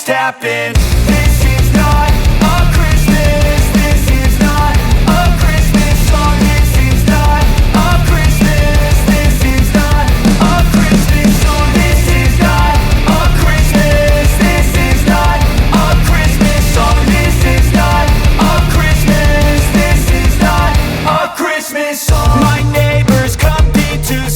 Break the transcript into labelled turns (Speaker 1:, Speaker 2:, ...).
Speaker 1: just happened. This is not a Christmas. This is not a Christmas song. This is not a Christmas. This is not a Christmas song. This is not a Christmas. This is not a Christmas song. This is not a Christmas. This is not a Christmas song. My neighbors compete to